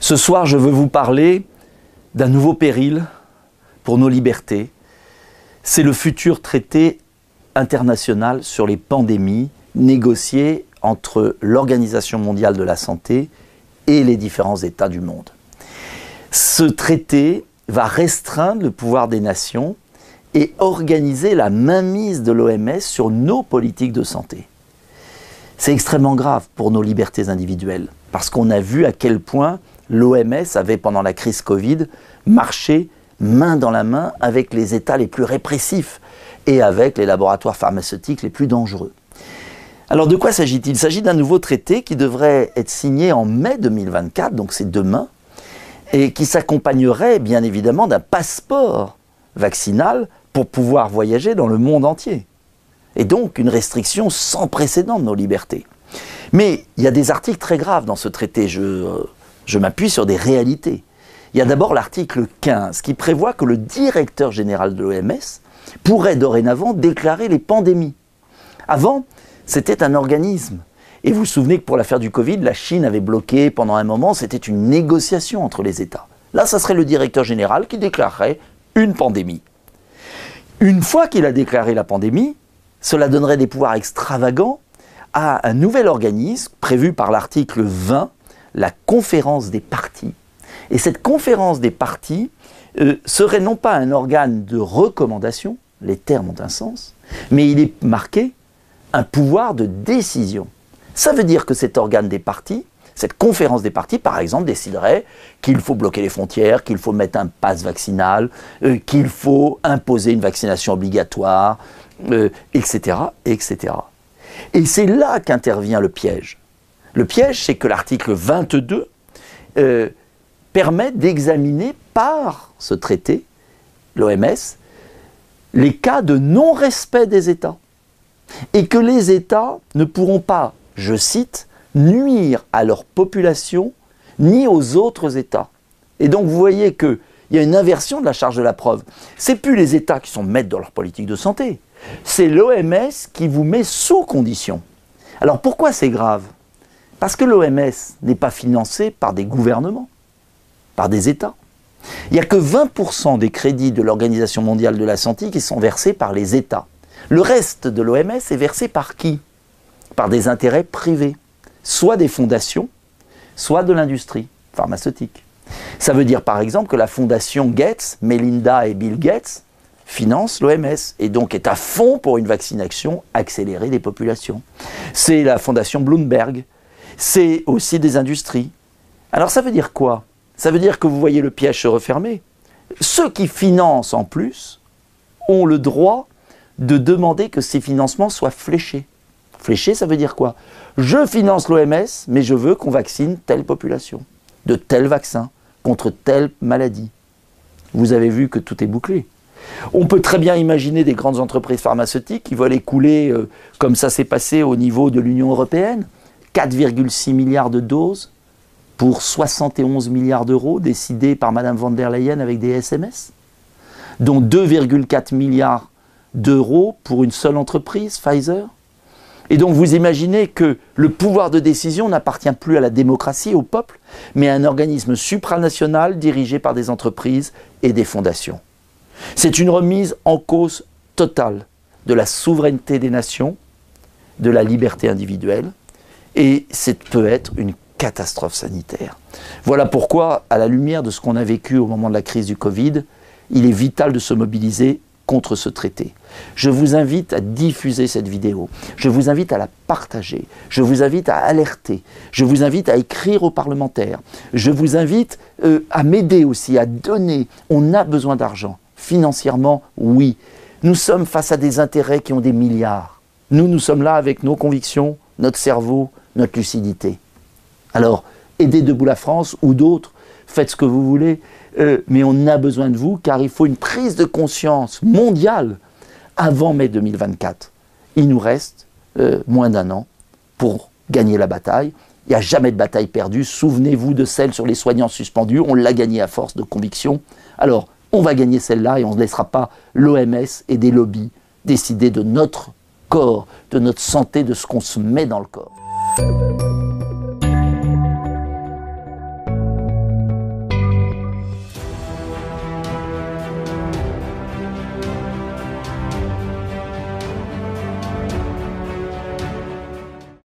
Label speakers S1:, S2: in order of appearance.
S1: Ce soir, je veux vous parler d'un nouveau péril pour nos libertés. C'est le futur traité international sur les pandémies négocié entre l'Organisation mondiale de la santé et les différents États du monde. Ce traité va restreindre le pouvoir des nations et organiser la mainmise de l'OMS sur nos politiques de santé. C'est extrêmement grave pour nos libertés individuelles, parce qu'on a vu à quel point l'OMS avait, pendant la crise Covid, marché main dans la main avec les États les plus répressifs et avec les laboratoires pharmaceutiques les plus dangereux. Alors de quoi s'agit-il? Il s'agit d'un nouveau traité qui devrait être signé en mai 2024, donc c'est demain, et qui s'accompagnerait bien évidemment d'un passeport vaccinal pour pouvoir voyager dans le monde entier. Et donc une restriction sans précédent de nos libertés. Mais il y a des articles très graves dans ce traité, je m'appuie sur des réalités. Il y a d'abord l'article 15 qui prévoit que le directeur général de l'OMS pourrait dorénavant déclarer les pandémies. Avant, c'était un organisme. Et vous vous souvenez que pour l'affaire du Covid, la Chine avait bloqué pendant un moment, c'était une négociation entre les États. Là, ça serait le directeur général qui déclarerait une pandémie. Une fois qu'il a déclaré la pandémie, cela donnerait des pouvoirs extravagants à un nouvel organisme prévu par l'article 20, la conférence des parties. Et cette conférence des parties serait non pas un organe de recommandation, les termes ont un sens, mais il est marqué un pouvoir de décision. Ça veut dire que cet organe des parties, cette conférence des parties, par exemple, déciderait qu'il faut bloquer les frontières, qu'il faut mettre un pass vaccinal, qu'il faut imposer une vaccination obligatoire, etc., etc. Et c'est là qu'intervient le piège. Le piège, c'est que l'article 22 permet d'examiner par ce traité, l'OMS, les cas de non-respect des États. Et que les États ne pourront pas, je cite, nuire à leur population ni aux autres États. Et donc vous voyez qu'il y a une inversion de la charge de la preuve. Ce n'est plus les États qui sont maîtres dans leur politique de santé, c'est l'OMS qui vous met sous condition. Alors pourquoi c'est grave? Parce que l'OMS n'est pas financée par des gouvernements, par des États. Il n'y a que 20% des crédits de l'Organisation mondiale de la santé qui sont versés par les États. Le reste de l'OMS est versé par qui? Par des intérêts privés, soit des fondations, soit de l'industrie pharmaceutique. Ça veut dire par exemple que la fondation Gates, Melinda et Bill Gates, finance l'OMS et donc est à fond pour une vaccination accélérée des populations. C'est la fondation Bloomberg, c'est aussi des industries. Alors ça veut dire quoi? Ça veut dire que vous voyez le piège se refermer. Ceux qui financent en plus ont le droit de demander que ces financements soient fléchés. Fléchés, ça veut dire quoi? Je finance l'OMS, mais je veux qu'on vaccine telle population, de tel vaccin, contre telle maladie. Vous avez vu que tout est bouclé. On peut très bien imaginer des grandes entreprises pharmaceutiques qui veulent écouler, comme ça s'est passé au niveau de l'Union européenne, 4,6 milliards de doses pour 71 milliards d'euros décidés par Mme von der Leyen avec des SMS, dont 2,4 milliards d'euros pour une seule entreprise, Pfizer. Et donc vous imaginez que le pouvoir de décision n'appartient plus à la démocratie, au peuple, mais à un organisme supranational dirigé par des entreprises et des fondations. C'est une remise en cause totale de la souveraineté des nations, de la liberté individuelle, et ça peut être une catastrophe sanitaire. Voilà pourquoi, à la lumière de ce qu'on a vécu au moment de la crise du Covid, il est vital de se mobiliser contre ce traité. Je vous invite à diffuser cette vidéo, je vous invite à la partager, je vous invite à alerter, je vous invite à écrire aux parlementaires, je vous invite à m'aider aussi, à donner. On a besoin d'argent. Financièrement, oui. Nous sommes face à des intérêts qui ont des milliards. Nous sommes là avec nos convictions, notre cerveau, notre lucidité. Alors, aidez Debout la France ou d'autres, faites ce que vous voulez, mais on a besoin de vous car il faut une prise de conscience mondiale avant mai 2024. Il nous reste moins d'un an pour gagner la bataille. Il n'y a jamais de bataille perdue. Souvenez-vous de celle sur les soignants suspendus. On l'a gagnée à force de conviction. Alors, on va gagner celle-là et on ne laissera pas l'OMS et des lobbies décider de notre corps, de notre santé, de ce qu'on se met dans le corps.